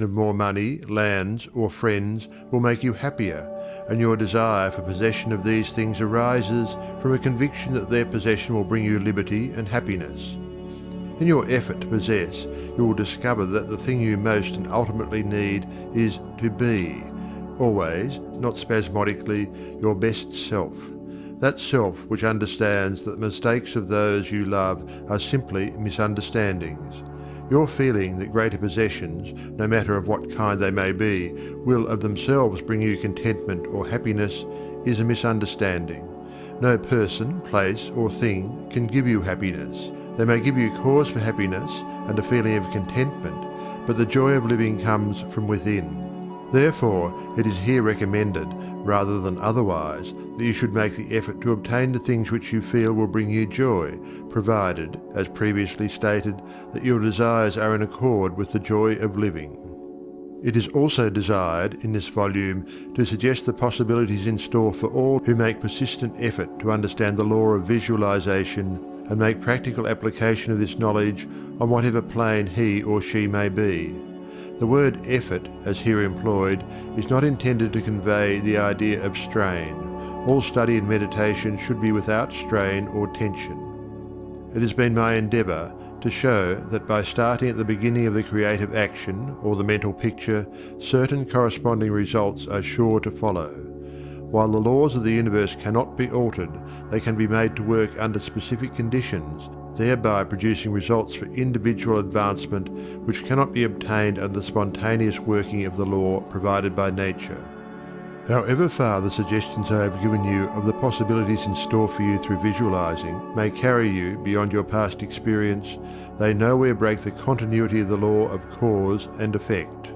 of more money, lands, or friends will make you happier, and your desire for possession of these things arises from a conviction that their possession will bring you liberty and happiness. In your effort to possess, you will discover that the thing you most and ultimately need is to be, always, not spasmodically, your best self. That self which understands that the mistakes of those you love are simply misunderstandings. Your feeling that greater possessions, no matter of what kind they may be, will of themselves bring you contentment or happiness is a misunderstanding. No person, place, or thing can give you happiness. They may give you cause for happiness and a feeling of contentment, but the joy of living comes from within. Therefore, it is here recommended, rather than otherwise, that you should make the effort to obtain the things which you feel will bring you joy, provided, as previously stated, that your desires are in accord with the joy of living. It is also desired in this volume to suggest the possibilities in store for all who make persistent effort to understand the law of visualization and make practical application of this knowledge on whatever plane he or she may be. The word effort, as here employed, is not intended to convey the idea of strain. All study and meditation should be without strain or tension. It has been my endeavour to show that by starting at the beginning of the creative action or the mental picture, certain corresponding results are sure to follow. While the laws of the universe cannot be altered, they can be made to work under specific conditions, thereby producing results for individual advancement which cannot be obtained under the spontaneous working of the law provided by nature. However far the suggestions I have given you of the possibilities in store for you through visualizing may carry you beyond your past experience, they nowhere break the continuity of the law of cause and effect.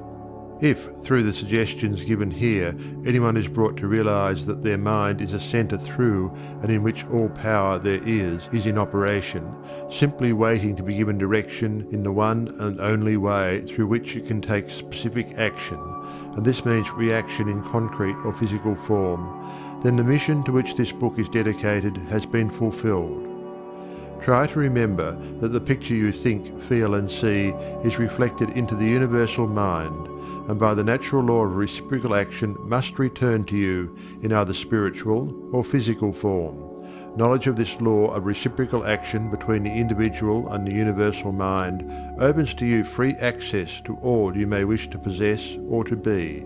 If, through the suggestions given here, anyone is brought to realize that their mind is a center through and in which all power there is in operation, simply waiting to be given direction in the one and only way through which it can take specific action, and this means reaction in concrete or physical form, then the mission to which this book is dedicated has been fulfilled. Try to remember that the picture you think, feel and see is reflected into the universal mind, and by the natural law of reciprocal action must return to you in either spiritual or physical form. Knowledge of this law of reciprocal action between the individual and the universal mind opens to you free access to all you may wish to possess or to be.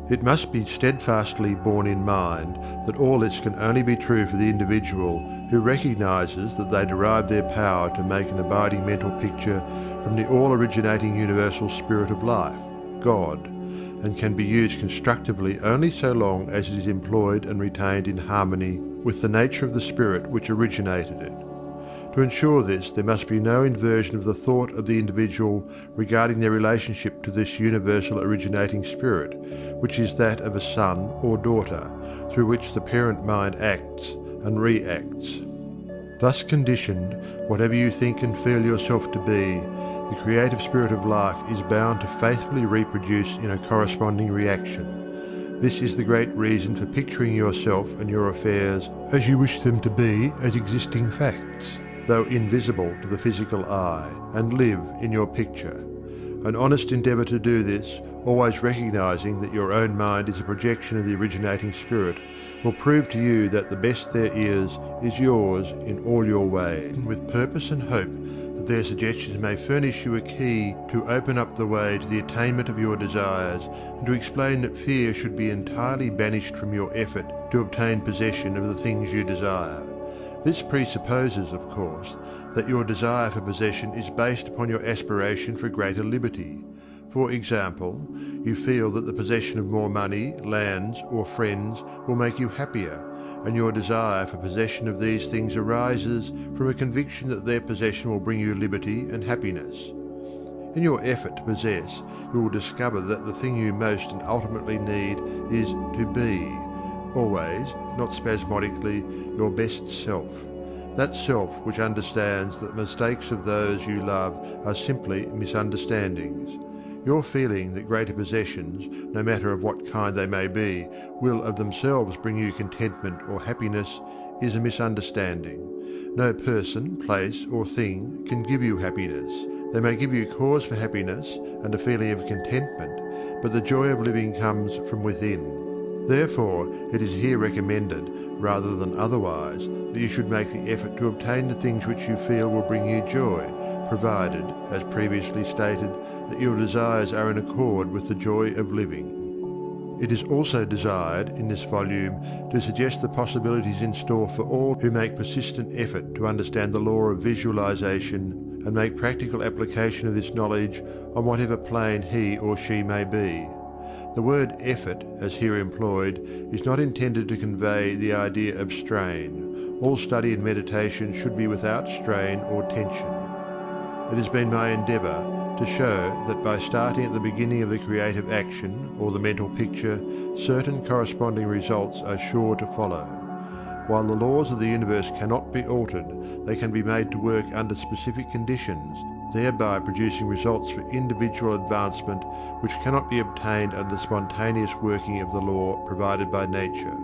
It must be steadfastly borne in mind that all this can only be true for the individual who recognizes that they derive their power to make an abiding mental picture from the all-originating universal spirit of life, God, and can be used constructively only so long as it is employed and retained in harmony with the nature of the spirit which originated it. To ensure this, there must be no inversion of the thought of the individual regarding their relationship to this universal originating spirit, which is that of a son or daughter, through which the parent mind acts and reacts. Thus conditioned, whatever you think and feel yourself to be, the creative spirit of life is bound to faithfully reproduce in a corresponding reaction. This is the great reason for picturing yourself and your affairs as you wish them to be as existing facts, though invisible to the physical eye, and live in your picture. An honest endeavour to do this, always recognizing that your own mind is a projection of the originating spirit, will prove to you that the best there is yours in all your ways, with purpose and hope that their suggestions may furnish you a key to open up the way to the attainment of your desires, and to explain that fear should be entirely banished from your effort to obtain possession of the things you desire. This presupposes, of course, that your desire for possession is based upon your aspiration for greater liberty. For example, you feel that the possession of more money, lands, or friends will make you happier, and your desire for possession of these things arises from a conviction that their possession will bring you liberty and happiness. In your effort to possess, you will discover that the thing you most and ultimately need is to be, always, not spasmodically, your best self. That self which understands that the mistakes of those you love are simply misunderstandings. Your feeling that greater possessions, no matter of what kind they may be, will of themselves bring you contentment or happiness is a misunderstanding. No person, place, or thing can give you happiness. They may give you cause for happiness and a feeling of contentment, but the joy of living comes from within. Therefore, it is here recommended, rather than otherwise, that you should make the effort to obtain the things which you feel will bring you joy, provided, as previously stated, that your desires are in accord with the joy of living. It is also desired in this volume to suggest the possibilities in store for all who make persistent effort to understand the law of visualization and make practical application of this knowledge on whatever plane he or she may be. The word effort, as here employed, is not intended to convey the idea of strain. All study and meditation should be without strain or tension. It has been my endeavour to show that by starting at the beginning of the creative action or the mental picture, certain corresponding results are sure to follow. While the laws of the universe cannot be altered, they can be made to work under specific conditions, thereby producing results for individual advancement which cannot be obtained under the spontaneous working of the law provided by nature.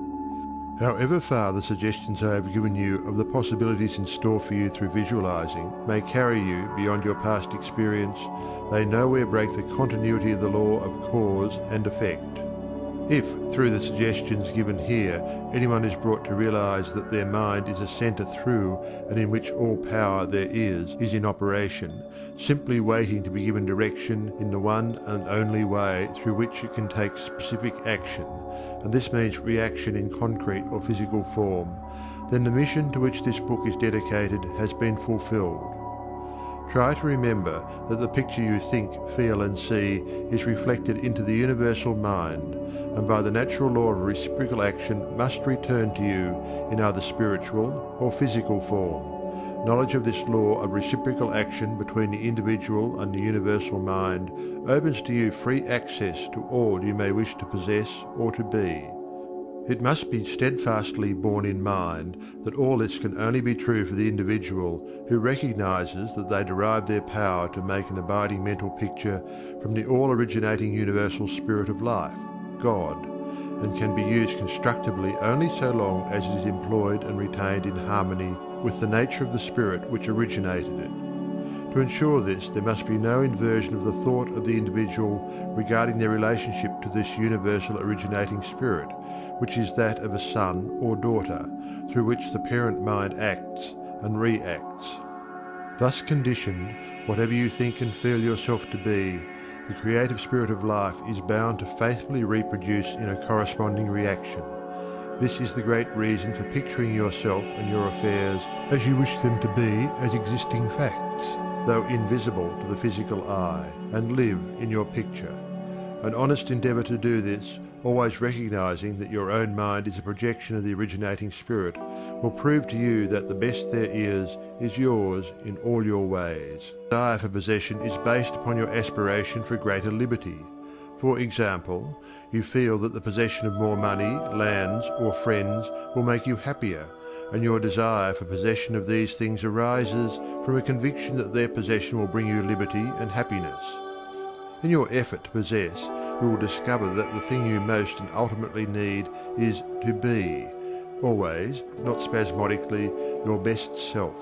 However far the suggestions I have given you of the possibilities in store for you through visualizing may carry you beyond your past experience, they nowhere break the continuity of the law of cause and effect. If, through the suggestions given here, anyone is brought to realize that their mind is a center through and in which all power there is in operation, simply waiting to be given direction in the one and only way through which it can take specific action, and this means reaction in concrete or physical form, then the mission to which this book is dedicated has been fulfilled. Try to remember that the picture you think, feel and see is reflected into the universal mind, and by the natural law of reciprocal action must return to you in either spiritual or physical form. Knowledge of this law of reciprocal action between the individual and the universal mind opens to you free access to all you may wish to possess or to be. It must be steadfastly borne in mind that all this can only be true for the individual who recognizes that they derive their power to make an abiding mental picture from the all-originating universal spirit of life, God, and can be used constructively only so long as it is employed and retained in harmony with the nature of the spirit which originated it. To ensure this, there must be no inversion of the thought of the individual regarding their relationship to this universal originating spirit, which is that of a son or daughter, through which the parent mind acts and reacts. Thus conditioned, whatever you think and feel yourself to be, the creative spirit of life is bound to faithfully reproduce in a corresponding reaction. This is the great reason for picturing yourself and your affairs as you wish them to be as existing facts, though invisible to the physical eye, and live in your picture. An honest endeavour to do this, always recognizing that your own mind is a projection of the originating spirit, will prove to you that the best there is yours in all your ways. Desire for possession is based upon your aspiration for greater liberty. For example, you feel that the possession of more money, lands, or friends will make you happier, and your desire for possession of these things arises from a conviction that their possession will bring you liberty and happiness. In your effort to possess, you will discover that the thing you most and ultimately need is to be, always, not spasmodically, your best self.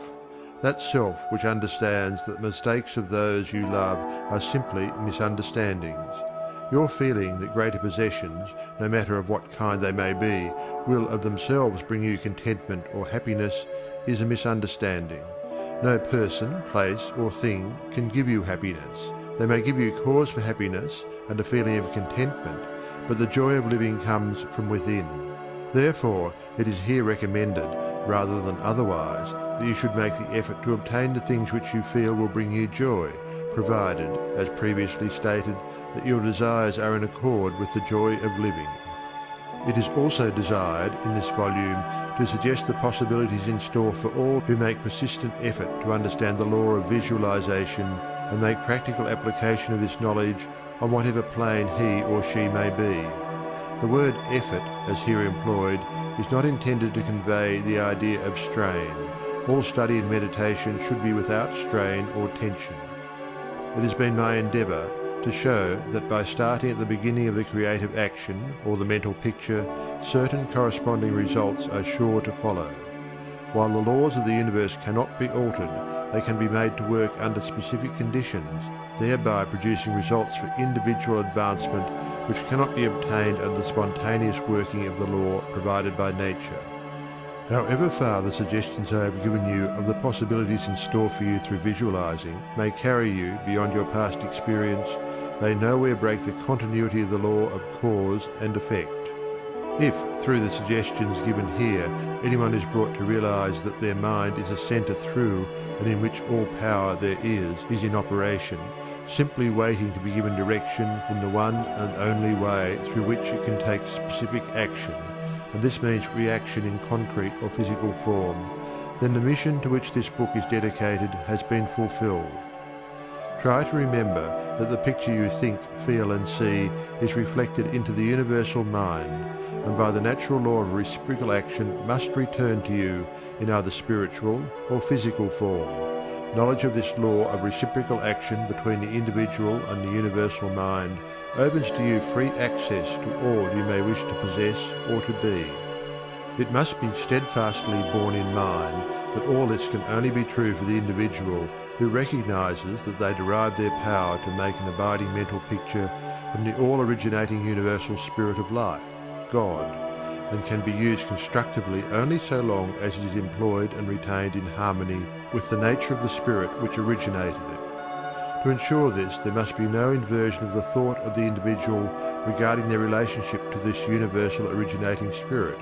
That self which understands that the mistakes of those you love are simply misunderstandings. Your feeling that greater possessions, no matter of what kind they may be, will of themselves bring you contentment or happiness is a misunderstanding. No person, place, or thing can give you happiness. They may give you cause for happiness and a feeling of contentment, but the joy of living comes from within. Therefore, it is here recommended, rather than otherwise, that you should make the effort to obtain the things which you feel will bring you joy, provided, as previously stated, that your desires are in accord with the joy of living. It is also desired in this volume to suggest the possibilities in store for all who make persistent effort to understand the law of visualization and make practical application of this knowledge on whatever plane he or she may be. The word effort, as here employed, is not intended to convey the idea of strain. All study and meditation should be without strain or tension. It has been my endeavour to show that by starting at the beginning of the creative action or the mental picture, certain corresponding results are sure to follow. While the laws of the universe cannot be altered, they can be made to work under specific conditions, thereby producing results for individual advancement which cannot be obtained under the spontaneous working of the law provided by nature. However far the suggestions I have given you of the possibilities in store for you through visualizing may carry you beyond your past experience, they nowhere break the continuity of the law of cause and effect. If, through the suggestions given here, anyone is brought to realize that their mind is a center through and in which all power there is in operation, simply waiting to be given direction in the one and only way through which it can take specific action, and this means reaction in concrete or physical form, then the mission to which this book is dedicated has been fulfilled. Try to remember that the picture you think, feel and see is reflected into the universal mind, and by the natural law of reciprocal action must return to you in either spiritual or physical form. Knowledge of this law of reciprocal action between the individual and the universal mind opens to you free access to all you may wish to possess or to be. It must be steadfastly borne in mind that all this can only be true for the individual who recognizes that they derive their power to make an abiding mental picture from the all-originating universal spirit of life, God, and can be used constructively only so long as it is employed and retained in harmony with the nature of the spirit which originated it. To ensure this, there must be no inversion of the thought of the individual regarding their relationship to this universal originating spirit,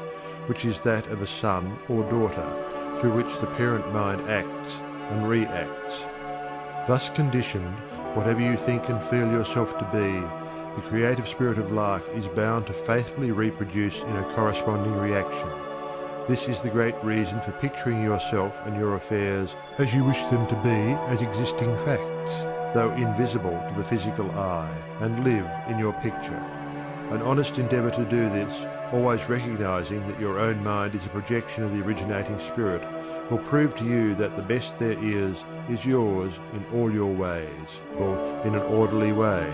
which is that of a son or daughter, through which the parent mind acts and reacts. Thus conditioned, whatever you think and feel yourself to be, the creative spirit of life is bound to faithfully reproduce in a corresponding reaction. This is the great reason for picturing yourself and your affairs as you wish them to be as existing facts, though invisible to the physical eye, and live in your picture. An honest endeavour to do this, always recognizing that your own mind is a projection of the originating spirit, will prove to you that the best there is yours in all your ways, or in an orderly way.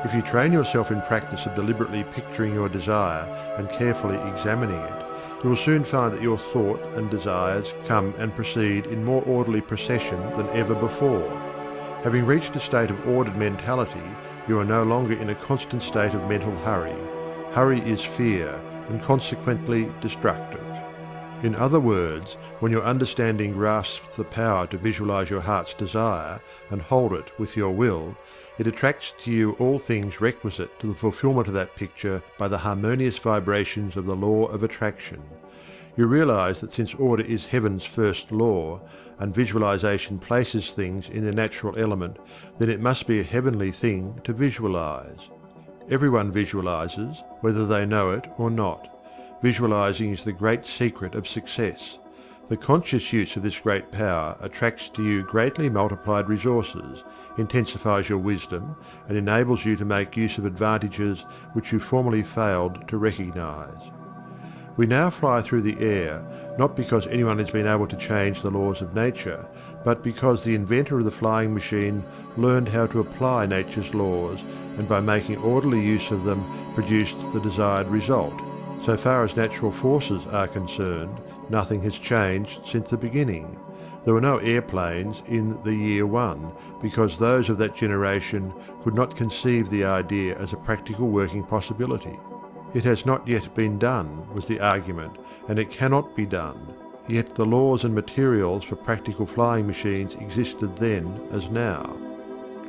If you train yourself in practice of deliberately picturing your desire and carefully examining it, you will soon find that your thought and desires come and proceed in more orderly procession than ever before. Having reached a state of ordered mentality, you are no longer in a constant state of mental hurry. Hurry is fear, and consequently destructive. In other words, when your understanding grasps the power to visualize your heart's desire and hold it with your will, it attracts to you all things requisite to the fulfillment of that picture by the harmonious vibrations of the law of attraction. You realize that since order is heaven's first law, and visualization places things in their natural element, then it must be a heavenly thing to visualize. Everyone visualizes, whether they know it or not. Visualizing is the great secret of success. The conscious use of this great power attracts to you greatly multiplied resources, intensifies your wisdom, and enables you to make use of advantages which you formerly failed to recognize. We now fly through the air, not because anyone has been able to change the laws of nature, but because the inventor of the flying machine learned how to apply nature's laws, and by making orderly use of them produced the desired result. So far as natural forces are concerned, nothing has changed since the beginning. There were no airplanes in the year one, because those of that generation could not conceive the idea as a practical working possibility. It has not yet been done, was the argument, and it cannot be done. Yet the laws and materials for practical flying machines existed then as now.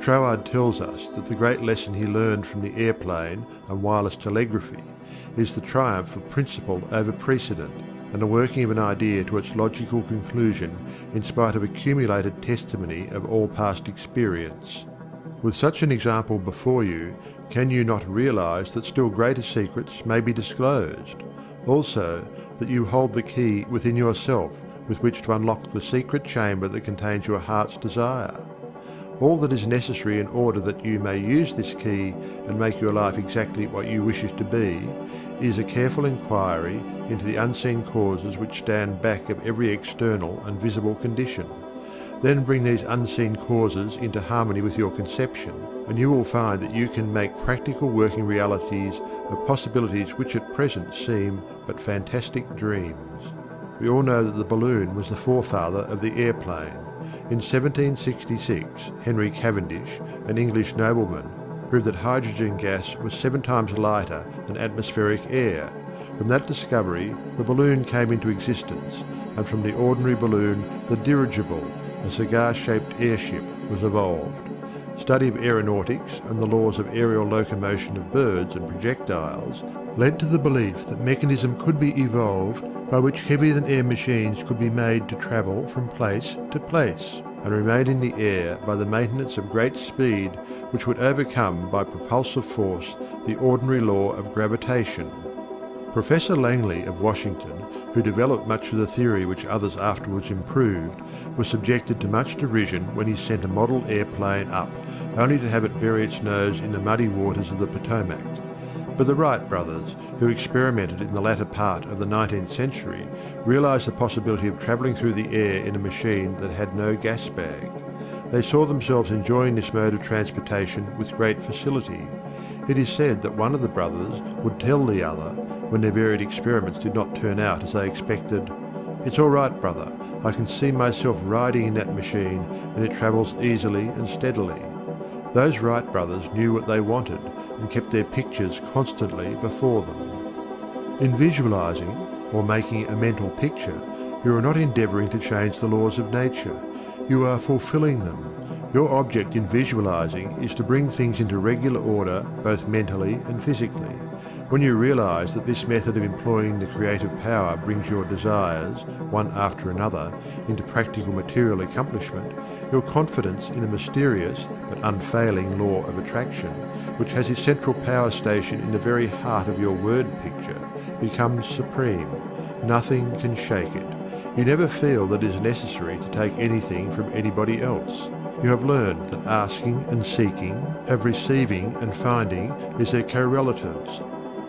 Troward tells us that the great lesson he learned from the airplane and wireless telegraphy is the triumph of principle over precedent, and the working of an idea to its logical conclusion in spite of accumulated testimony of all past experience. With such an example before you, can you not realize that still greater secrets may be disclosed? Also, that you hold the key within yourself with which to unlock the secret chamber that contains your heart's desire. All that is necessary in order that you may use this key and make your life exactly what you wish it to be, is a careful inquiry into the unseen causes which stand back of every external and visible condition. Then bring these unseen causes into harmony with your conception, and you will find that you can make practical working realities of possibilities which at present seem but fantastic dreams. We all know that the balloon was the forefather of the airplane. In 1766, Henry Cavendish, an English nobleman, proved that hydrogen gas was 7 times lighter than atmospheric air. From that discovery, the balloon came into existence, and from the ordinary balloon, the dirigible, a cigar-shaped airship, was evolved. Study of aeronautics and the laws of aerial locomotion of birds and projectiles led to the belief that mechanism could be evolved by which heavier-than-air machines could be made to travel from place to place and remain in the air by the maintenance of great speed which would overcome by propulsive force the ordinary law of gravitation. Professor Langley of Washington, who developed much of the theory which others afterwards improved, was subjected to much derision when he sent a model airplane up, only to have it bury its nose in the muddy waters of the Potomac. But the Wright brothers, who experimented in the latter part of the 19th century, realized the possibility of travelling through the air in a machine that had no gas bag. They saw themselves enjoying this mode of transportation with great facility. It is said that one of the brothers would tell the other, when their varied experiments did not turn out as they expected, "It's all right, brother, I can see myself riding in that machine and it travels easily and steadily." Those Wright brothers knew what they wanted and kept their pictures constantly before them. In visualizing, or making a mental picture, you are not endeavoring to change the laws of nature, you are fulfilling them. Your object in visualizing is to bring things into regular order both mentally and physically. When you realize that this method of employing the creative power brings your desires, one after another, into practical material accomplishment, your confidence in a mysterious but unfailing law of attraction, which has its central power station in the very heart of your word picture, becomes supreme. Nothing can shake it. You never feel that it is necessary to take anything from anybody else. You have learned that asking and seeking, have receiving and finding is their correlatives.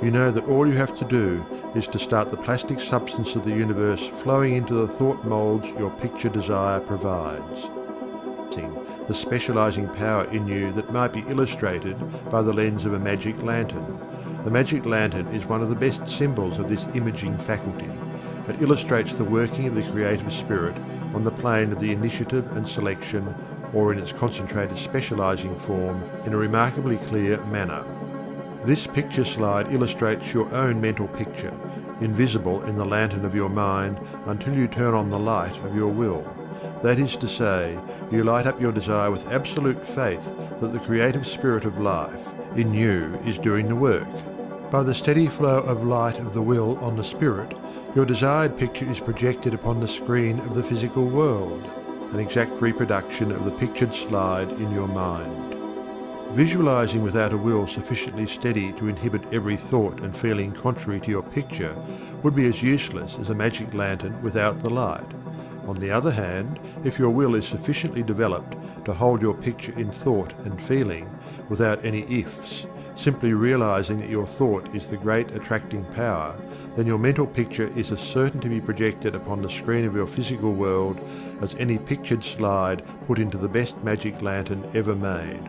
You know that all you have to do is to start the plastic substance of the universe flowing into the thought molds your picture desire provides. The specializing power in you that might be illustrated by the lens of a magic lantern. The magic lantern is one of the best symbols of this imaging faculty. It illustrates the working of the creative spirit on the plane of the initiative and selection, or in its concentrated specializing form, in a remarkably clear manner. This picture slide illustrates your own mental picture, invisible in the lantern of your mind until you turn on the light of your will. That is to say, you light up your desire with absolute faith that the creative spirit of life in you is doing the work. By the steady flow of light of the will on the spirit, your desired picture is projected upon the screen of the physical world, an exact reproduction of the pictured slide in your mind. Visualizing without a will sufficiently steady to inhibit every thought and feeling contrary to your picture would be as useless as a magic lantern without the light. On the other hand, if your will is sufficiently developed to hold your picture in thought and feeling, without any ifs, simply realizing that your thought is the great attracting power, then your mental picture is as certain to be projected upon the screen of your physical world as any pictured slide put into the best magic lantern ever made.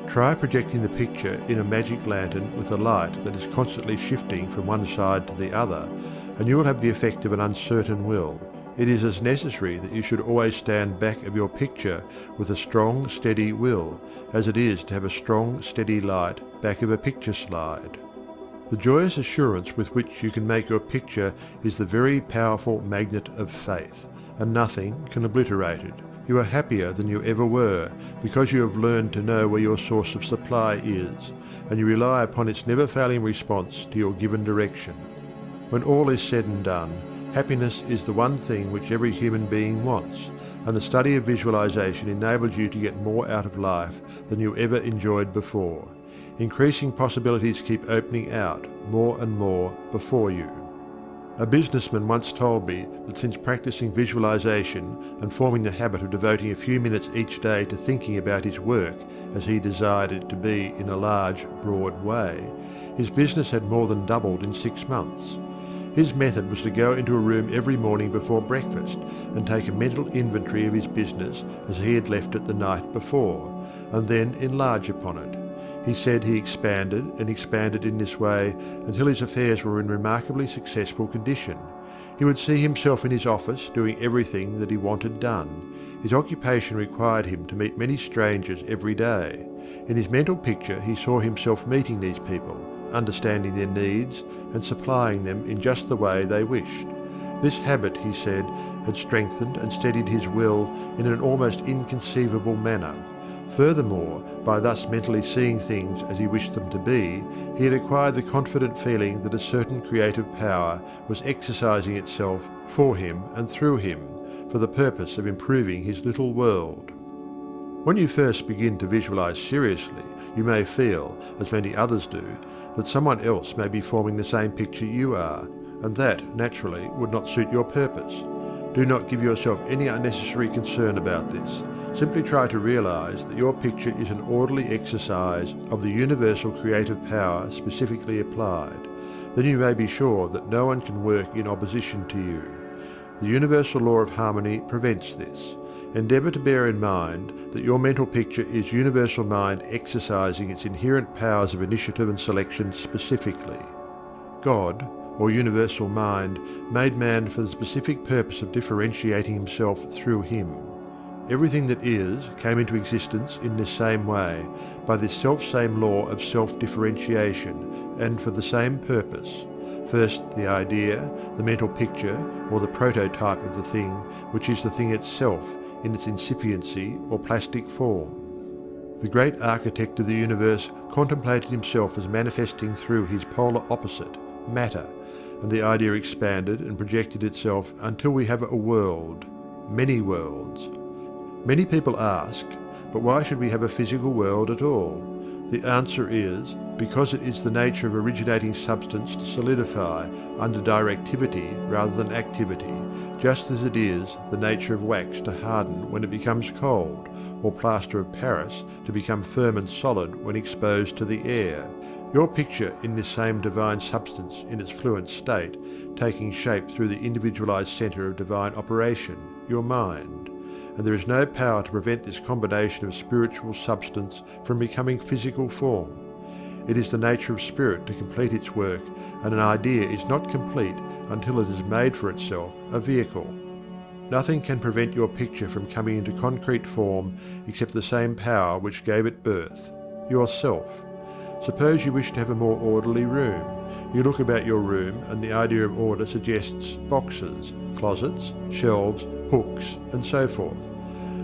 Try projecting the picture in a magic lantern with a light that is constantly shifting from one side to the other, and you will have the effect of an uncertain will. It is as necessary that you should always stand back of your picture with a strong, steady will, as it is to have a strong, steady light back of a picture slide. The joyous assurance with which you can make your picture is the very powerful magnet of faith, and nothing can obliterate it. You are happier than you ever were, because you have learned to know where your source of supply is, and you rely upon its never-failing response to your given direction. When all is said and done, happiness is the one thing which every human being wants, and the study of visualization enables you to get more out of life than you ever enjoyed before. Increasing possibilities keep opening out more and more before you. A businessman once told me that since practicing visualization and forming the habit of devoting a few minutes each day to thinking about his work as he desired it to be in a large, broad way, his business had more than doubled in 6 months. His method was to go into a room every morning before breakfast and take a mental inventory of his business as he had left it the night before, and then enlarge upon it. He said he expanded and expanded in this way until his affairs were in remarkably successful condition. He would see himself in his office doing everything that he wanted done. His occupation required him to meet many strangers every day. In his mental picture he saw himself meeting these people, understanding their needs and supplying them in just the way they wished. This habit, he said, had strengthened and steadied his will in an almost inconceivable manner. Furthermore, by thus mentally seeing things as he wished them to be, he had acquired the confident feeling that a certain creative power was exercising itself for him and through him, for the purpose of improving his little world. When you first begin to visualize seriously, you may feel, as many others do, that someone else may be forming the same picture you are, and that, naturally, would not suit your purpose. Do not give yourself any unnecessary concern about this. Simply try to realize that your picture is an orderly exercise of the universal creative power specifically applied. Then you may be sure that no one can work in opposition to you. The universal law of harmony prevents this. Endeavour to bear in mind that your mental picture is universal mind exercising its inherent powers of initiative and selection specifically. God, or universal mind, made man for the specific purpose of differentiating himself through him. Everything that is came into existence in this same way, by this self-same law of self-differentiation, and for the same purpose. First the idea, the mental picture, or the prototype of the thing, which is the thing itself, in its incipiency or plastic form. The great architect of the universe contemplated himself as manifesting through his polar opposite, matter, and the idea expanded and projected itself until we have a world, many worlds. Many people ask, but why should we have a physical world at all? The answer is, because it is the nature of originating substance to solidify under directivity rather than activity, just as it is the nature of wax to harden when it becomes cold, or plaster of Paris to become firm and solid when exposed to the air. Your picture in this same divine substance in its fluent state, taking shape through the individualized center of divine operation, your mind. And there is no power to prevent this combination of spiritual substance from becoming physical form. It is the nature of spirit to complete its work, and an idea is not complete until it has made for itself a vehicle. Nothing can prevent your picture from coming into concrete form except the same power which gave it birth, yourself. Suppose you wish to have a more orderly room. You look about your room and the idea of order suggests boxes, closets, shelves, hooks, and so forth.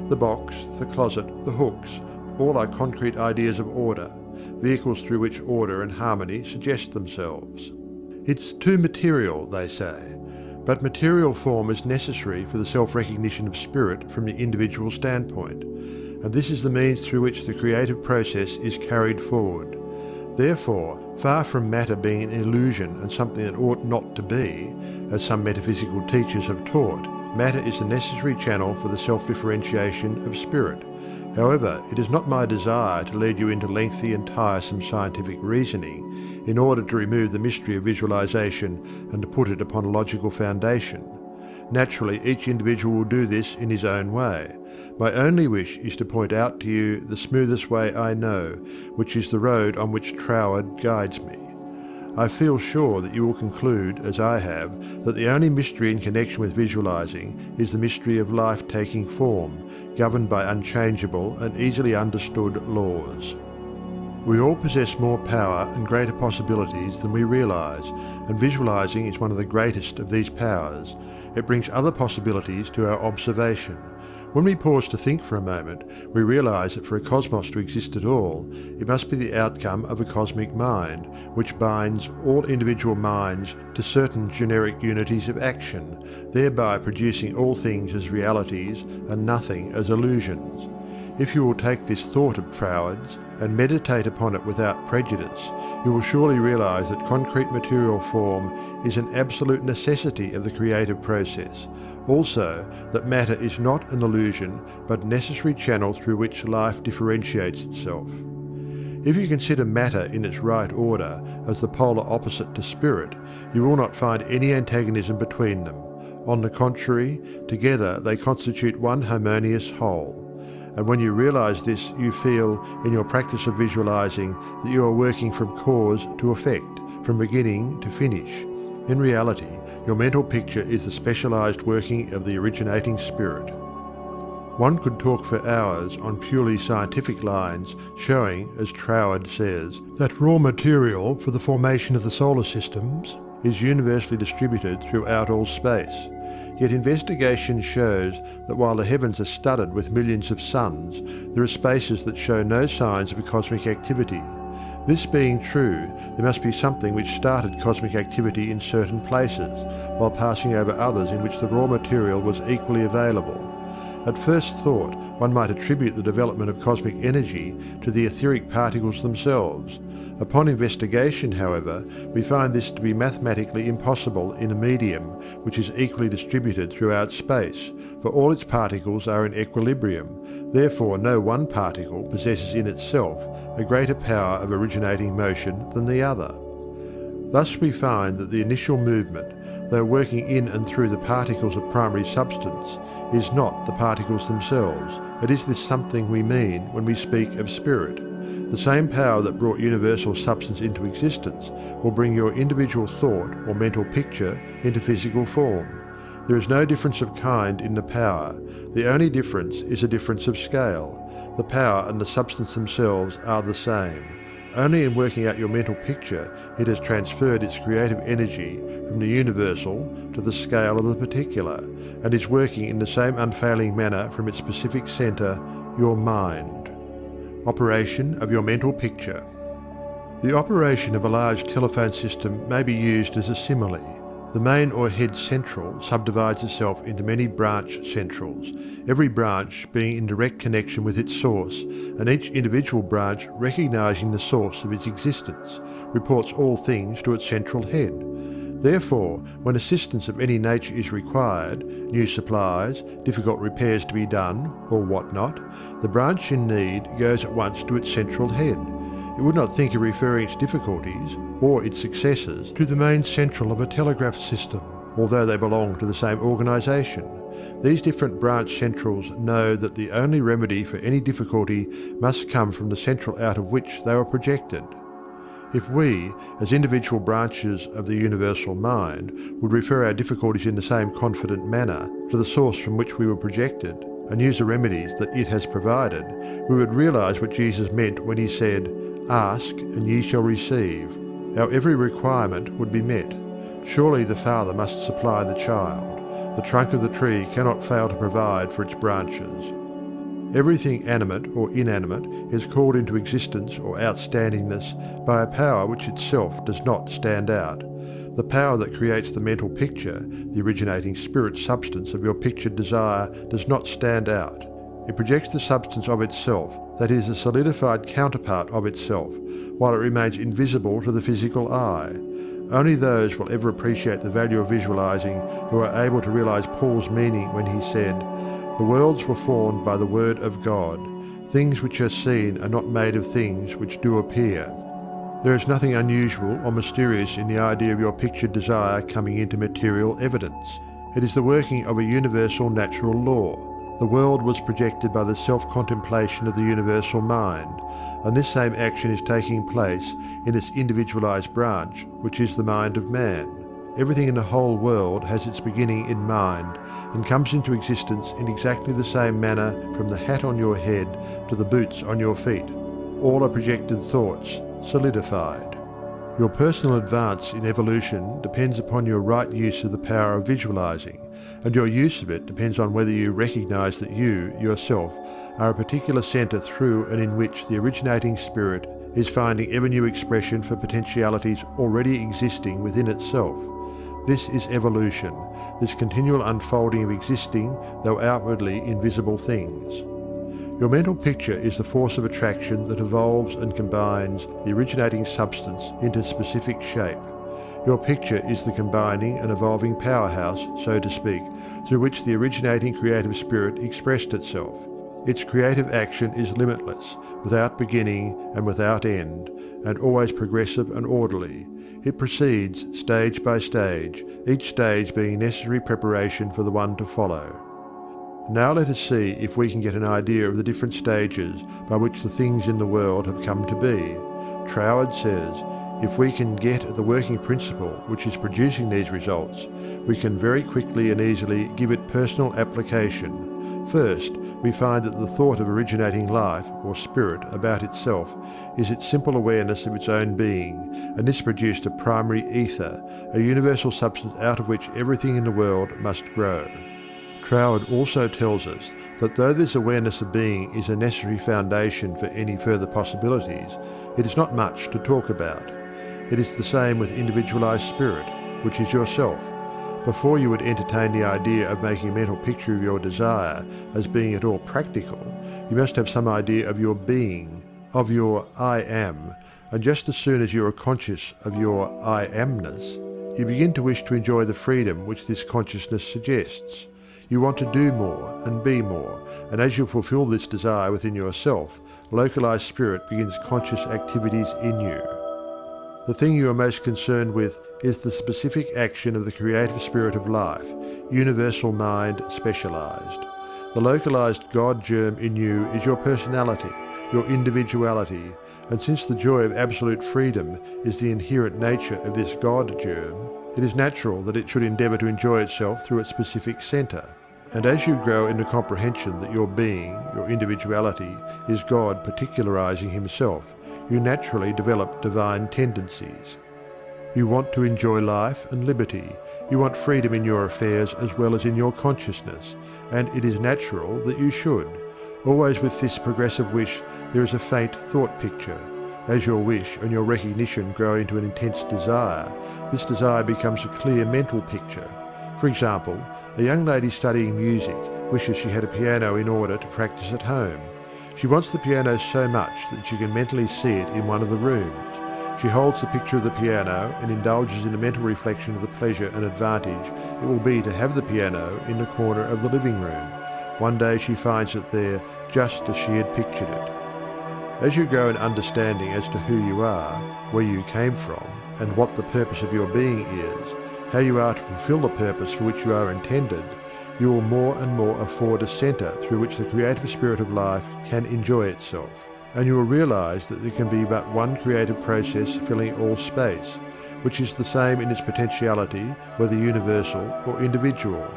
The box, the closet, the hooks, all are concrete ideas of order, vehicles through which order and harmony suggest themselves. It's too material, they say, but material form is necessary for the self-recognition of spirit from the individual standpoint, and this is the means through which the creative process is carried forward. Therefore, far from matter being an illusion and something that ought not to be, as some metaphysical teachers have taught, matter is the necessary channel for the self-differentiation of spirit. However, it is not my desire to lead you into lengthy and tiresome scientific reasoning in order to remove the mystery of visualization and to put it upon a logical foundation. Naturally, each individual will do this in his own way. My only wish is to point out to you the smoothest way I know, which is the road on which Troward guides me. I feel sure that you will conclude, as I have, that the only mystery in connection with visualizing is the mystery of life taking form, governed by unchangeable and easily understood laws. We all possess more power and greater possibilities than we realize, and visualizing is one of the greatest of these powers. It brings other possibilities to our observation. When we pause to think for a moment, we realize that for a cosmos to exist at all, it must be the outcome of a cosmic mind, which binds all individual minds to certain generic unities of action, thereby producing all things as realities and nothing as illusions. If you will take this thought of Troward's and meditate upon it without prejudice, you will surely realize that concrete material form is an absolute necessity of the creative process. Also, that matter is not an illusion, but a necessary channel through which life differentiates itself. If you consider matter in its right order as the polar opposite to spirit, you will not find any antagonism between them. On the contrary, together they constitute one harmonious whole. And when you realize this, you feel, in your practice of visualizing, that you are working from cause to effect, from beginning to finish. In reality, your mental picture is the specialized working of the originating spirit. One could talk for hours on purely scientific lines showing, as Troward says, that raw material for the formation of the solar systems is universally distributed throughout all space. Yet investigation shows that while the heavens are studded with millions of suns, there are spaces that show no signs of cosmic activity. This being true, there must be something which started cosmic activity in certain places, while passing over others in which the raw material was equally available. At first thought, one might attribute the development of cosmic energy to the etheric particles themselves. Upon investigation, however, we find this to be mathematically impossible in a medium which is equally distributed throughout space, for all its particles are in equilibrium. Therefore, no one particle possesses in itself a greater power of originating motion than the other. Thus we find that the initial movement, though working in and through the particles of primary substance, is not the particles themselves. It is this something we mean when we speak of spirit. The same power that brought universal substance into existence will bring your individual thought or mental picture into physical form. There is no difference of kind in the power. The only difference is a difference of scale. The power and the substance themselves are the same. Only in working out your mental picture it has transferred its creative energy from the universal to the scale of the particular, and is working in the same unfailing manner from its specific centre, your mind. Operation of your mental picture. The operation of a large telephone system may be used as a simile. The main or head central subdivides itself into many branch centrals, every branch being in direct connection with its source, and each individual branch recognizing the source of its existence, reports all things to its central head. Therefore, when assistance of any nature is required, new supplies, difficult repairs to be done, or what not, the branch in need goes at once to its central head. It would not think of referring its difficulties, or its successes, to the main central of a telegraph system, although they belong to the same organisation. These different branch centrals know that the only remedy for any difficulty must come from the central out of which they were projected. If we, as individual branches of the universal mind, would refer our difficulties in the same confident manner to the source from which we were projected, and use the remedies that it has provided, we would realize what Jesus meant when he said, "Ask, and ye shall receive." Our every requirement would be met. Surely the Father must supply the child. The trunk of the tree cannot fail to provide for its branches. Everything animate or inanimate is called into existence or outstandingness by a power which itself does not stand out. The power that creates the mental picture, the originating spirit substance of your pictured desire, does not stand out. It projects the substance of itself, that is, a solidified counterpart of itself, while it remains invisible to the physical eye. Only those will ever appreciate the value of visualizing who are able to realize Paul's meaning when he said, "The worlds were formed by the word of God. Things which are seen are not made of things which do appear." There is nothing unusual or mysterious in the idea of your pictured desire coming into material evidence. It is the working of a universal natural law. The world was projected by the self-contemplation of the universal mind, and this same action is taking place in its individualized branch, which is the mind of man. Everything in the whole world has its beginning in mind, and comes into existence in exactly the same manner from the hat on your head to the boots on your feet. All are projected thoughts, solidified. Your personal advance in evolution depends upon your right use of the power of visualizing, and your use of it depends on whether you recognize that you, yourself, are a particular center through and in which the originating spirit is finding ever new expression for potentialities already existing within itself. This is evolution, this continual unfolding of existing, though outwardly invisible things. Your mental picture is the force of attraction that evolves and combines the originating substance into specific shape. Your picture is the combining and evolving powerhouse, so to speak, through which the originating creative spirit expressed itself. Its creative action is limitless, without beginning and without end, and always progressive and orderly. It proceeds stage by stage, each stage being necessary preparation for the one to follow. Now let us see if we can get an idea of the different stages by which the things in the world have come to be. Troward says, If we can get at the working principle which is producing these results, we can very quickly and easily give it personal application. First, we find that the thought of originating life, or spirit, about itself is its simple awareness of its own being, and this produced a primary ether, a universal substance out of which everything in the world must grow. Troward also tells us that though this awareness of being is a necessary foundation for any further possibilities, it is not much to talk about. It is the same with individualized spirit, which is yourself. Before you would entertain the idea of making a mental picture of your desire as being at all practical, you must have some idea of your being, of your I am, and just as soon as you are conscious of your I amness, you begin to wish to enjoy the freedom which this consciousness suggests. You want to do more and be more, and as you fulfill this desire within yourself, localized spirit begins conscious activities in you. The thing you are most concerned with is the specific action of the creative spirit of life, universal mind specialized. The localized God germ in you is your personality, your individuality, and since the joy of absolute freedom is the inherent nature of this God germ, it is natural that it should endeavor to enjoy itself through its specific center. And as you grow in the comprehension that your being, your individuality, is God particularizing himself, you naturally develop divine tendencies. You want to enjoy life and liberty. You want freedom in your affairs as well as in your consciousness, and it is natural that you should. Always with this progressive wish there is a faint thought picture. As your wish and your recognition grow into an intense desire, this desire becomes a clear mental picture. For example, a young lady studying music wishes she had a piano in order to practice at home. She wants the piano so much that she can mentally see it in one of the rooms. She holds the picture of the piano and indulges in a mental reflection of the pleasure and advantage it will be to have the piano in the corner of the living room. One day she finds it there just as she had pictured it. As you grow in understanding as to who you are, where you came from, and what the purpose of your being is, how you are to fulfill the purpose for which you are intended, you will more and more afford a center through which the creative spirit of life can enjoy itself. And you will realize that there can be but one creative process filling all space, which is the same in its potentiality, whether universal or individual.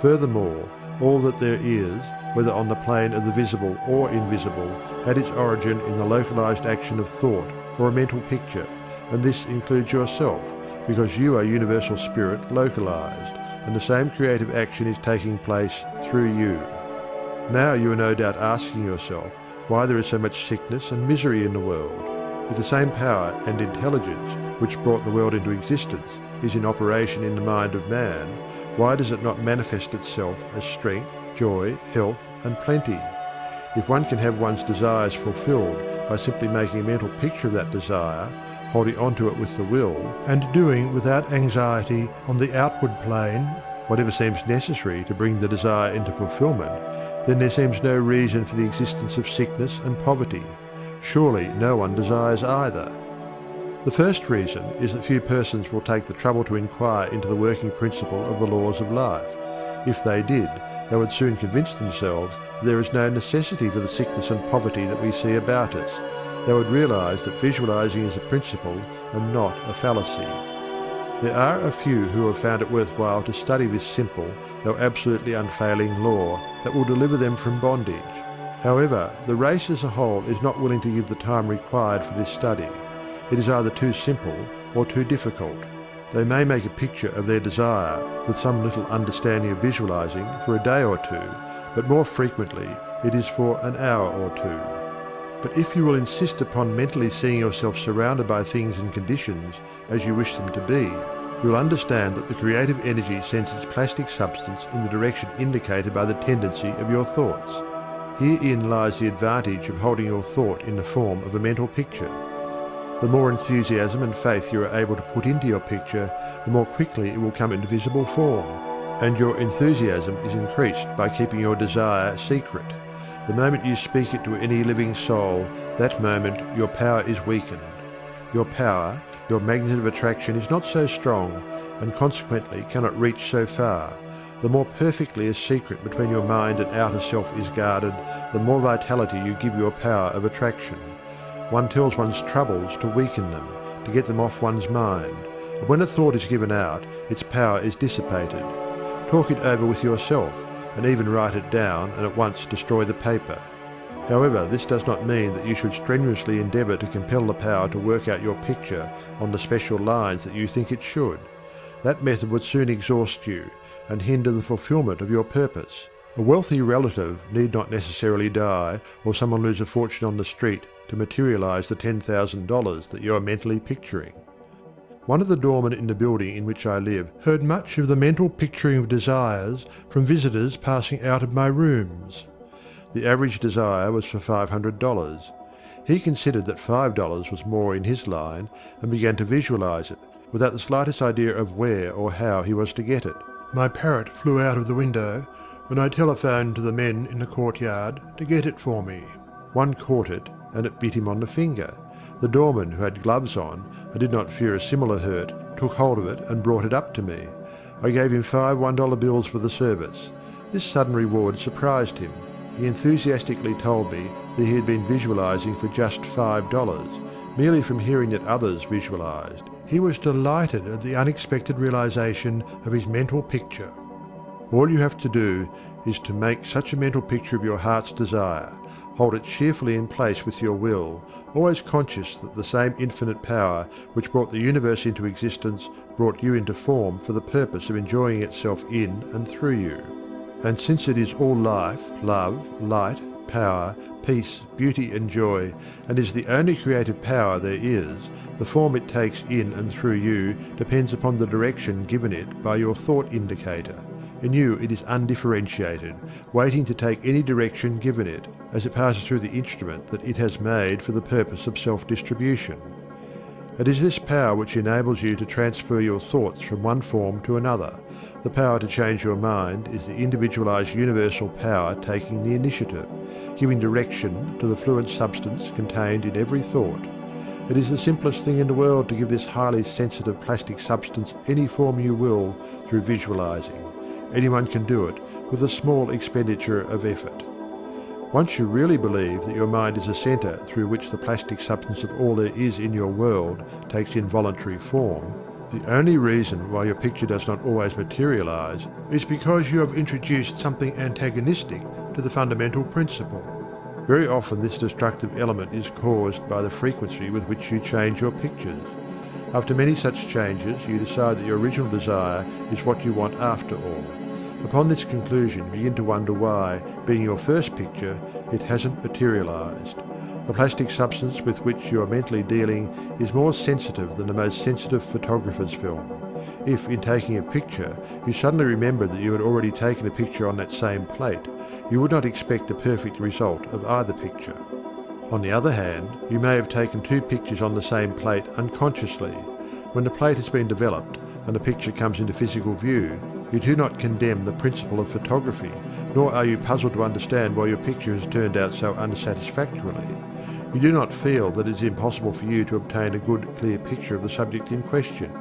Furthermore, all that there is, whether on the plane of the visible or invisible, had its origin in the localized action of thought or a mental picture, and this includes yourself, because you are universal spirit localized, and the same creative action is taking place through you. Now you are no doubt asking yourself why there is so much sickness and misery in the world. If the same power and intelligence which brought the world into existence is in operation in the mind of man, why does it not manifest itself as strength, joy, health, and plenty? If one can have one's desires fulfilled by simply making a mental picture of that desire, holding onto it with the will, and doing without anxiety on the outward plane whatever seems necessary to bring the desire into fulfillment, then there seems no reason for the existence of sickness and poverty. Surely no one desires either. The first reason is that few persons will take the trouble to inquire into the working principle of the laws of life. If they did, they would soon convince themselves that there is no necessity for the sickness and poverty that we see about us. They would realize that visualizing is a principle and not a fallacy. There are a few who have found it worthwhile to study this simple, though absolutely unfailing law that will deliver them from bondage. However, the race as a whole is not willing to give the time required for this study. It is either too simple or too difficult. They may make a picture of their desire with some little understanding of visualizing for a day or two, but more frequently it is for an hour or two. But if you will insist upon mentally seeing yourself surrounded by things and conditions as you wish them to be, you will understand that the creative energy sends its plastic substance in the direction indicated by the tendency of your thoughts. Herein lies the advantage of holding your thought in the form of a mental picture. The more enthusiasm and faith you are able to put into your picture, the more quickly it will come into visible form, and your enthusiasm is increased by keeping your desire secret. The moment you speak it to any living soul, that moment your power is weakened. Your power, your magnet of attraction is not so strong, and consequently cannot reach so far. The more perfectly a secret between your mind and outer self is guarded, the more vitality you give your power of attraction. One tells one's troubles to weaken them, to get them off one's mind. But when a thought is given out, its power is dissipated. Talk it over with yourself, and even write it down and at once destroy the paper. However, this does not mean that you should strenuously endeavour to compel the power to work out your picture on the special lines that you think it should. That method would soon exhaust you and hinder the fulfilment of your purpose. A wealthy relative need not necessarily die or someone lose a fortune on the street to materialize the $10,000 that you are mentally picturing. One of the doormen in the building in which I live heard much of the mental picturing of desires from visitors passing out of my rooms. The average desire was for $500. He considered that $5 was more in his line and began to visualize it, without the slightest idea of where or how he was to get it. My parrot flew out of the window when I telephoned to the men in the courtyard to get it for me. One caught it, and it bit him on the finger. The doorman, who had gloves on and did not fear a similar hurt, took hold of it and brought it up to me. I gave him 5 $1 bills for the service. This sudden reward surprised him. He enthusiastically told me that he had been visualizing for just $5, merely from hearing that others visualized. He was delighted at the unexpected realization of his mental picture. All you have to do is to make such a mental picture of your heart's desire, hold it cheerfully in place with your will, always conscious that the same infinite power which brought the universe into existence brought you into form for the purpose of enjoying itself in and through you. And since it is all life, love, light, power, peace, beauty and joy, and is the only creative power there is, the form it takes in and through you depends upon the direction given it by your thought indicator. In you it is undifferentiated, waiting to take any direction given it, as it passes through the instrument that it has made for the purpose of self-distribution. It is this power which enables you to transfer your thoughts from one form to another. The power to change your mind is the individualized universal power taking the initiative, giving direction to the fluid substance contained in every thought. It is the simplest thing in the world to give this highly sensitive plastic substance any form you will through visualizing. Anyone can do it with a small expenditure of effort. Once you really believe that your mind is a centre through which the plastic substance of all there is in your world takes involuntary form, the only reason why your picture does not always materialize is because you have introduced something antagonistic to the fundamental principle. Very often this destructive element is caused by the frequency with which you change your pictures. After many such changes, you decide that your original desire is what you want after all. Upon this conclusion, you begin to wonder why, being your first picture, it hasn't materialized. The plastic substance with which you are mentally dealing is more sensitive than the most sensitive photographer's film. If, in taking a picture, you suddenly remember that you had already taken a picture on that same plate, you would not expect a perfect result of either picture. On the other hand, you may have taken 2 pictures on the same plate unconsciously. When the plate has been developed and the picture comes into physical view, you do not condemn the principle of photography, nor are you puzzled to understand why your picture has turned out so unsatisfactorily. You do not feel that it is impossible for you to obtain a good, clear picture of the subject in question.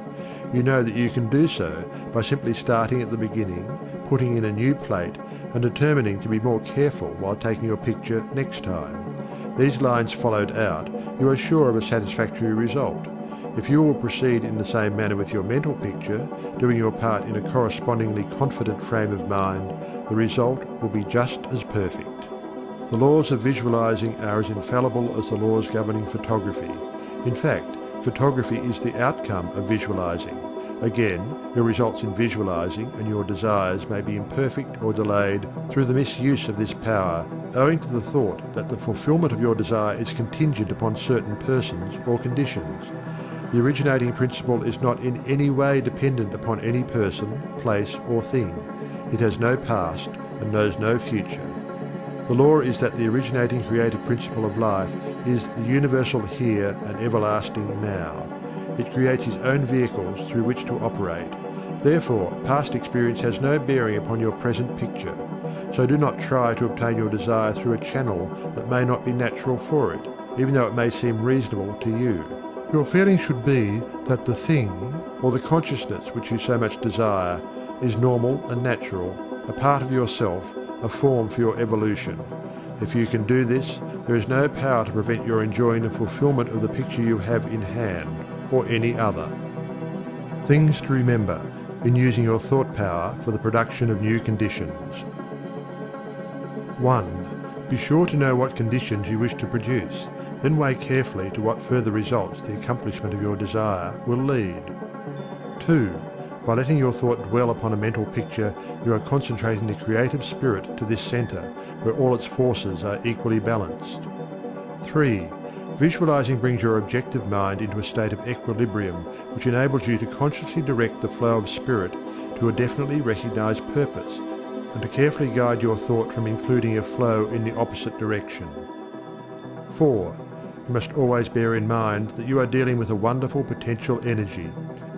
You know that you can do so by simply starting at the beginning, putting in a new plate, and determining to be more careful while taking your picture next time. These lines followed out, you are sure of a satisfactory result. If you will proceed in the same manner with your mental picture, doing your part in a correspondingly confident frame of mind, the result will be just as perfect. The laws of visualizing are as infallible as the laws governing photography. In fact, photography is the outcome of visualizing. Again, your results in visualizing and your desires may be imperfect or delayed through the misuse of this power, owing to the thought that the fulfillment of your desire is contingent upon certain persons or conditions. The originating principle is not in any way dependent upon any person, place, or thing. It has no past and knows no future. The law is that the originating creative principle of life is the universal here and everlasting now. It creates its own vehicles through which to operate. Therefore, past experience has no bearing upon your present picture. So do not try to obtain your desire through a channel that may not be natural for it, even though it may seem reasonable to you. Your feeling should be that the thing, or the consciousness which you so much desire, is normal and natural, a part of yourself, a form for your evolution. If you can do this, there is no power to prevent your enjoying the fulfillment of the picture you have in hand. or any other. Things to remember in using your thought power for the production of new conditions. 1. Be sure to know what conditions you wish to produce, then weigh carefully to what further results the accomplishment of your desire will lead. 2. By letting your thought dwell upon a mental picture, you are concentrating the creative spirit to this center, where all its forces are equally balanced. 3. Visualizing brings your objective mind into a state of equilibrium, which enables you to consciously direct the flow of spirit to a definitely recognized purpose, and to carefully guide your thought from including a flow in the opposite direction. 4. You must always bear in mind that you are dealing with a wonderful potential energy,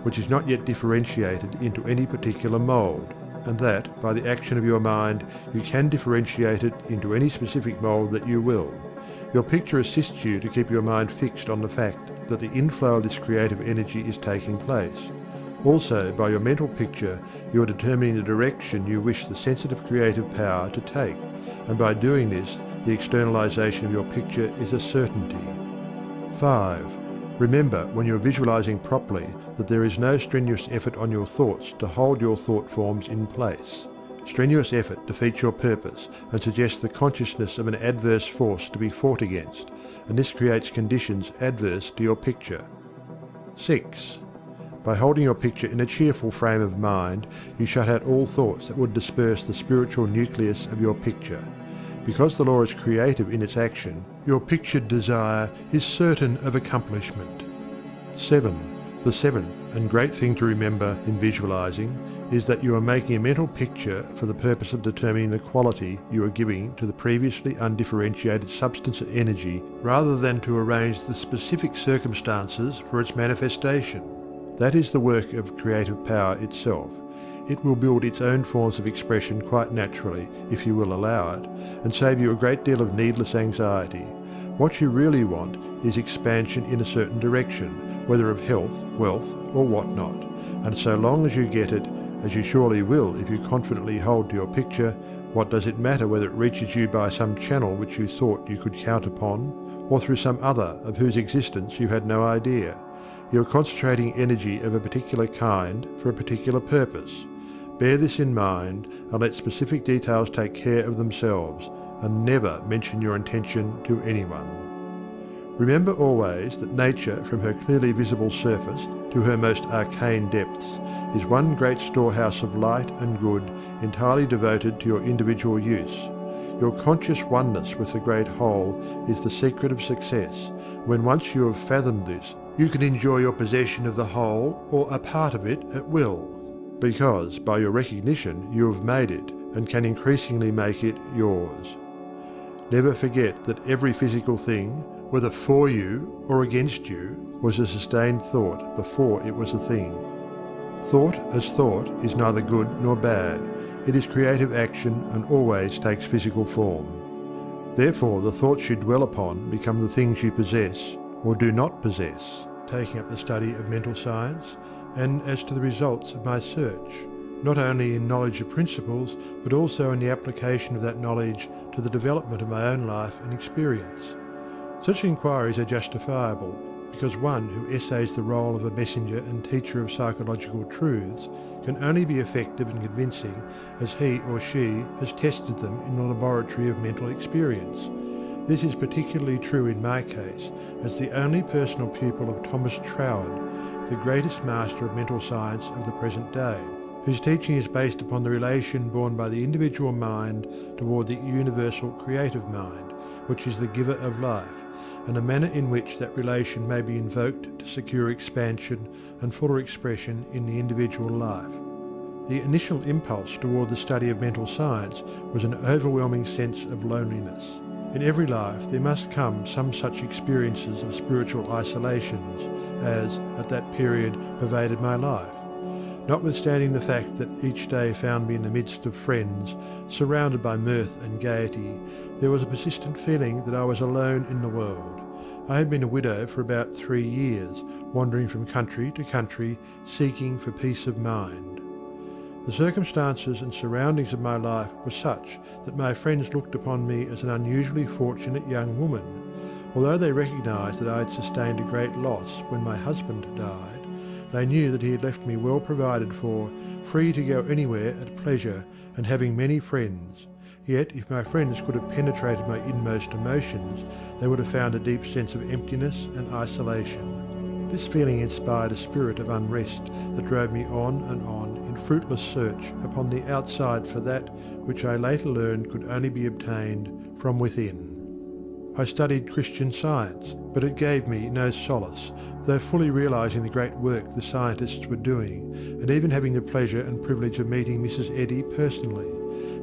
which is not yet differentiated into any particular mold, and that, by the action of your mind, you can differentiate it into any specific mold that you will. Your picture assists you to keep your mind fixed on the fact that the inflow of this creative energy is taking place. Also, by your mental picture, you are determining the direction you wish the sensitive creative power to take, and by doing this, the externalization of your picture is a certainty. 5. Remember, when you're visualizing properly, that there is no strenuous effort on your thoughts to hold your thought forms in place. Strenuous effort defeats your purpose and suggests the consciousness of an adverse force to be fought against, and this creates conditions adverse to your picture. 6. By holding your picture in a cheerful frame of mind, you shut out all thoughts that would disperse the spiritual nucleus of your picture. Because the law is creative in its action, your pictured desire is certain of accomplishment. 7. The seventh and great thing to remember in visualizing is that you are making a mental picture for the purpose of determining the quality you are giving to the previously undifferentiated substance and energy, rather than to arrange the specific circumstances for its manifestation. That is the work of creative power itself. It will build its own forms of expression quite naturally, if you will allow it, and save you a great deal of needless anxiety. What you really want is expansion in a certain direction, whether of health, wealth, or what-not, and so long as you get it, as you surely will if you confidently hold to your picture, what does it matter whether it reaches you by some channel which you thought you could count upon, or through some other of whose existence you had no idea? You are concentrating energy of a particular kind for a particular purpose. Bear this in mind, and let specific details take care of themselves, and never mention your intention to anyone. Remember always that nature, from her clearly visible surface to her most arcane depths, is one great storehouse of light and good, entirely devoted to your individual use. Your conscious oneness with the great whole is the secret of success. When once you have fathomed this, you can enjoy your possession of the whole or a part of it at will, because by your recognition you have made it and can increasingly make it yours. Never forget that every physical thing, whether for you or against you, was a sustained thought before it was a thing. Thought as thought is neither good nor bad. It is creative action and always takes physical form. Therefore the thoughts you dwell upon become the things you possess or do not possess. Taking up the study of mental science, and as to the results of my search, not only in knowledge of principles, but also in the application of that knowledge to the development of my own life and experience. Such inquiries are justifiable, because one who essays the role of a messenger and teacher of psychological truths can only be effective and convincing as he or she has tested them in the laboratory of mental experience. This is particularly true in my case, as the only personal pupil of Thomas Troward, the greatest master of mental science of the present day, whose teaching is based upon the relation borne by the individual mind toward the universal creative mind, which is the giver of life, and the manner in which that relation may be invoked to secure expansion and fuller expression in the individual life. The initial impulse toward the study of mental science was an overwhelming sense of loneliness. In every life there must come some such experiences of spiritual isolations as, at that period, pervaded my life. Notwithstanding the fact that each day found me in the midst of friends, surrounded by mirth and gaiety, there was a persistent feeling that I was alone in the world. I had been a widow for about 3 years, wandering from country to country, seeking for peace of mind. The circumstances and surroundings of my life were such that my friends looked upon me as an unusually fortunate young woman. Although they recognised that I had sustained a great loss when my husband died, they knew that he had left me well provided for, free to go anywhere at pleasure, and having many friends. Yet, if my friends could have penetrated my inmost emotions, they would have found a deep sense of emptiness and isolation. This feeling inspired a spirit of unrest that drove me on and on in fruitless search upon the outside for that which I later learned could only be obtained from within. I studied Christian Science, but it gave me no solace, though fully realising the great work the scientists were doing, and even having the pleasure and privilege of meeting Mrs. Eddy personally.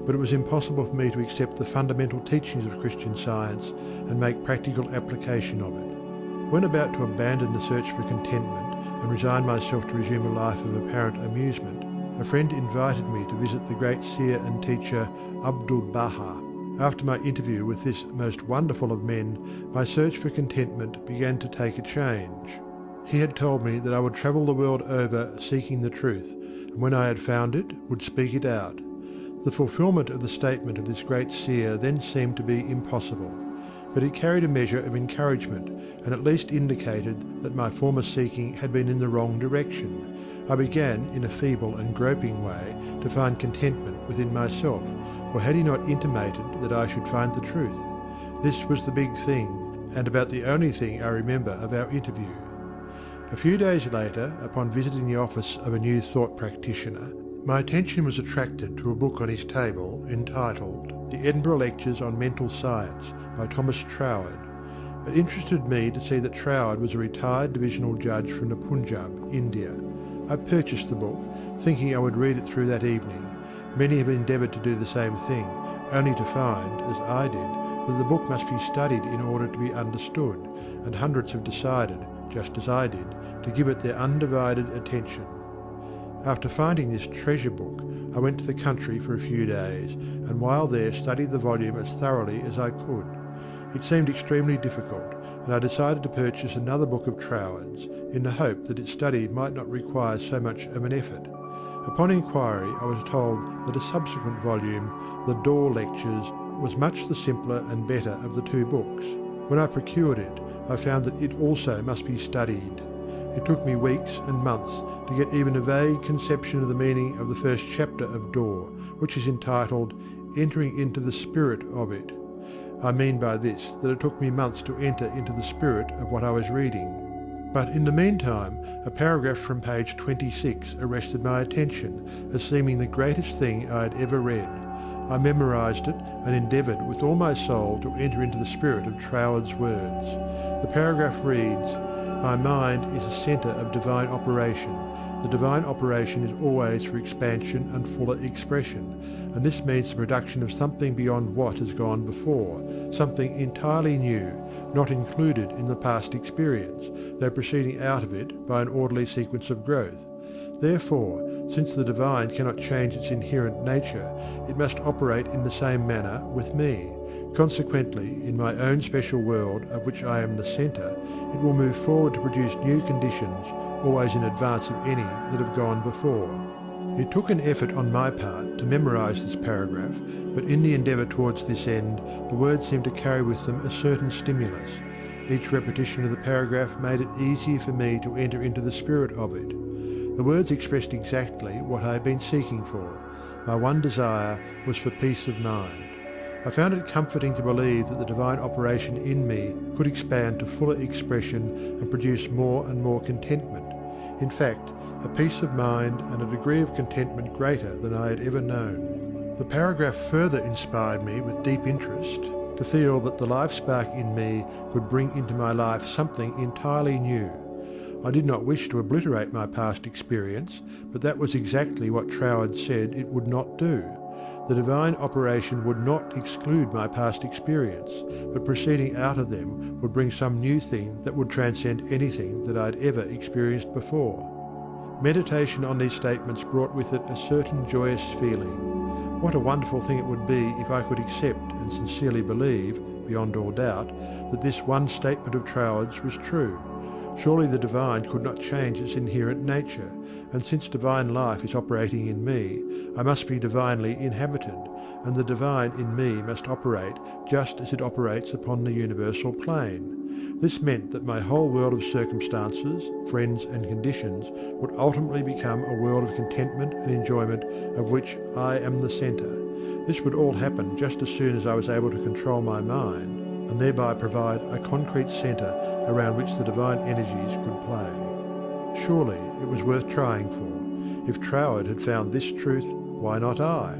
But it was impossible for me to accept the fundamental teachings of Christian Science and make practical application of it. When about to abandon the search for contentment and resign myself to resume a life of apparent amusement, a friend invited me to visit the great seer and teacher Abdu'l-Baha. After my interview with this most wonderful of men, my search for contentment began to take a change. He had told me that I would travel the world over seeking the truth, and when I had found it, would speak it out. The fulfilment of the statement of this great seer then seemed to be impossible, but it carried a measure of encouragement, and at least indicated that my former seeking had been in the wrong direction. I began, in a feeble and groping way, to find contentment within myself, for had he not intimated that I should find the truth? This was the big thing, and about the only thing I remember of our interview. A few days later, upon visiting the office of a New Thought practitioner, my attention was attracted to a book on his table entitled The Edinburgh Lectures on Mental Science by Thomas Troward. It interested me to see that Troward was a retired divisional judge from the Punjab, India. I purchased the book, thinking I would read it through that evening. Many have endeavoured to do the same thing, only to find, as I did, that the book must be studied in order to be understood, and hundreds have decided, just as I did, to give it their undivided attention. After finding this treasure book, I went to the country for a few days, and while there studied the volume as thoroughly as I could. It seemed extremely difficult, and I decided to purchase another book of Troward's, in the hope that its study might not require so much of an effort. Upon inquiry, I was told that a subsequent volume, The Door Lectures, was much the simpler and better of the two books. When I procured it, I found that it also must be studied. It took me weeks and months to get even a vague conception of the meaning of the first chapter of Door, which is entitled Entering into the Spirit of It. I mean by this that it took me months to enter into the spirit of what I was reading. But in the meantime, a paragraph from page 26 arrested my attention as seeming the greatest thing I had ever read. I memorized it and endeavoured with all my soul to enter into the spirit of Troward's words. The paragraph reads, "My mind is a centre of divine operation. The divine operation is always for expansion and fuller expression, and this means the production of something beyond what has gone before, something entirely new, not included in the past experience, though proceeding out of it by an orderly sequence of growth. Therefore, since the divine cannot change its inherent nature, it must operate in the same manner with me. Consequently, in my own special world, of which I am the centre, it will move forward to produce new conditions, always in advance of any that have gone before." It took an effort on my part to memorize this paragraph, but in the endeavour towards this end, the words seemed to carry with them a certain stimulus. Each repetition of the paragraph made it easier for me to enter into the spirit of it. The words expressed exactly what I had been seeking for. My one desire was for peace of mind. I found it comforting to believe that the divine operation in me could expand to fuller expression and produce more and more contentment. In fact, a peace of mind and a degree of contentment greater than I had ever known. The paragraph further inspired me with deep interest to feel that the life spark in me could bring into my life something entirely new. I did not wish to obliterate my past experience, but that was exactly what Troward said it would not do. The divine operation would not exclude my past experience, but proceeding out of them would bring some new thing that would transcend anything that I had ever experienced before. Meditation on these statements brought with it a certain joyous feeling. What a wonderful thing it would be if I could accept and sincerely believe, beyond all doubt, that this one statement of Troward's was true. Surely the divine could not change its inherent nature, and since divine life is operating in me, I must be divinely inhabited, and the divine in me must operate just as it operates upon the universal plane. This meant that my whole world of circumstances, friends and conditions would ultimately become a world of contentment and enjoyment of which I am the centre. This would all happen just as soon as I was able to control my mind, and thereby provide a concrete centre around which the divine energies could play. Surely it was worth trying for. If Troward had found this truth, why not I?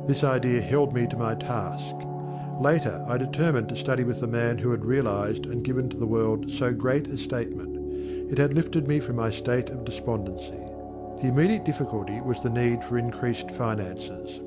This idea held me to my task. Later I determined to study with the man who had realized and given to the world so great a statement. It had lifted me from my state of despondency. The immediate difficulty was the need for increased finances.